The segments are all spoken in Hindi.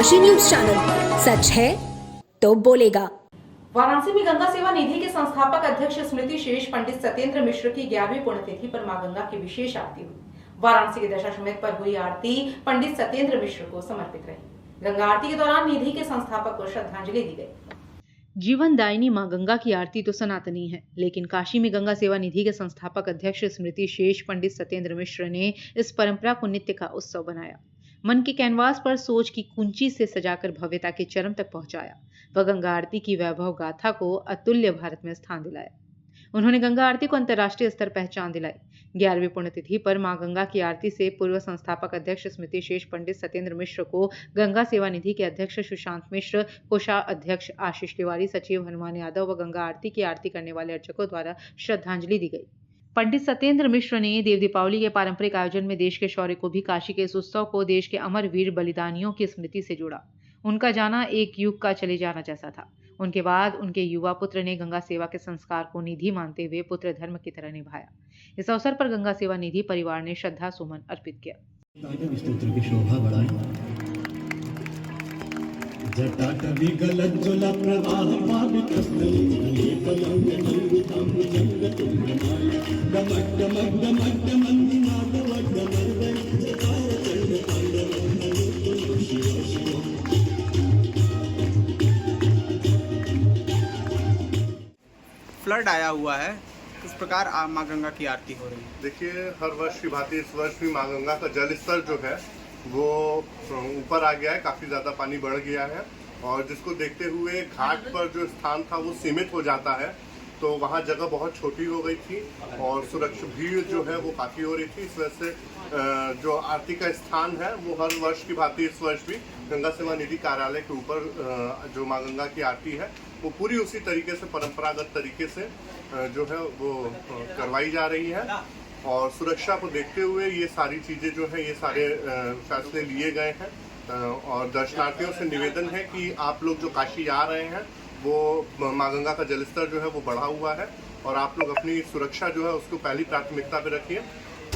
काशी न्यूज चैनल, सच है तो बोलेगा। वाराणसी में गंगा सेवा निधि के संस्थापक अध्यक्ष स्मृति शेष पंडित सत्येंद्र मिश्र की 11वीं पुण्यतिथि पर मां गंगा की विशेष आरती हुई। वाराणसी के दशाश्वमेध पर हुई आरती पंडित सत्येंद्र मिश्र को समर्पित रही। गंगा आरती के दौरान निधि के संस्थापक को श्रद्धांजलि दी गई। जीवन दायिनी मां गंगा की आरती तो सनातनी है, लेकिन काशी में गंगा सेवा निधि के संस्थापक अध्यक्ष स्मृति शेष पंडित सत्येंद्र मिश्र ने इस परंपरा को नित्य का उत्सव बनाया। मन के कैनवास पर सोच की कुंची से सजाकर भव्यता के चरम तक पहुंचाया। वह गंगा आरती की वैभव गाथा को अतुल्य भारत में स्थान दिलाया। उन्होंने गंगा आरती को अंतर्राष्ट्रीय स्तर पहचान दिलाई। 11वीं पुण्यतिथि पर मां गंगा की आरती से पूर्व संस्थापक अध्यक्ष स्मृति शेष पंडित सत्येंद्र मिश्र को गंगा सेवा निधि के अध्यक्ष सुशांत मिश्र, कोषाध्यक्ष आशीष तिवारी, सचिव हनुमान यादव व गंगा आरती की आरती करने वाले अर्चकों द्वारा श्रद्धांजलि दी गई। पंडित सत्येंद्र मिश्र ने देव दीपावली के पारंपरिक आयोजन में देश के शौर्य को भी काशी के इस उत्सव को देश के अमर वीर बलिदानियों की स्मृति से जोड़ा। उनका जाना एक युग का चले जाना जैसा था। उनके बाद उनके युवा पुत्र ने गंगा सेवा के संस्कार को निधि मानते हुए पुत्र धर्म की तरह निभाया। इस अवसर पर गंगा सेवा निधि परिवार ने श्रद्धा सुमन अर्पित किया। फ्लड आया हुआ है, इस प्रकार माँ गंगा की आरती हो रही है। देखिए, हर वर्ष की भांति इस वर्ष भी माँ गंगा का जल स्तर जो है वो ऊपर आ गया है, काफ़ी ज़्यादा पानी बढ़ गया है और जिसको देखते हुए घाट पर जो स्थान था वो सीमित हो जाता है, तो वहाँ जगह बहुत छोटी हो गई थी और सुरक्षा भीड़ जो है वो काफ़ी हो रही थी। इस वजह से जो आरती का स्थान है वो हर वर्ष की भांति इस वर्ष भी गंगा सेवा निधि कार्यालय के ऊपर जो माँ गंगा की आरती है वो पूरी उसी तरीके से परंपरागत तरीके से जो है वो करवाई जा रही है और सुरक्षा को देखते हुए ये सारी चीज़ें जो है ये सारे फैसले लिए गए हैं और दर्शनार्थियों से निवेदन है कि आप लोग जो काशी आ रहे हैं वो माँ गंगा का जलस्तर जो है वो बढ़ा हुआ है और आप लोग अपनी सुरक्षा जो है उसको पहली प्राथमिकता पे रखिए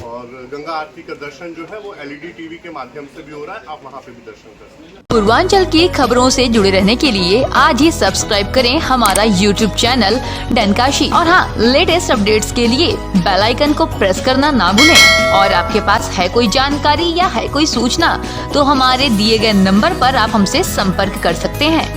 और गंगा आरती का दर्शन जो है वो LED टीवी के माध्यम से भी हो रहा है, आप वहाँ पे भी दर्शन कर सकते हैं। पूर्वांचल की खबरों से जुड़े रहने के लिए आज ही सब्सक्राइब करें हमारा YouTube चैनल डनकाशी और हाँ, लेटेस्ट अपडेट्स के लिए बेल आइकन को प्रेस करना ना भूलें। और आपके पास है कोई जानकारी या है कोई सूचना तो हमारे दिए गए नंबर पर आप हमसे संपर्क कर सकते हैं।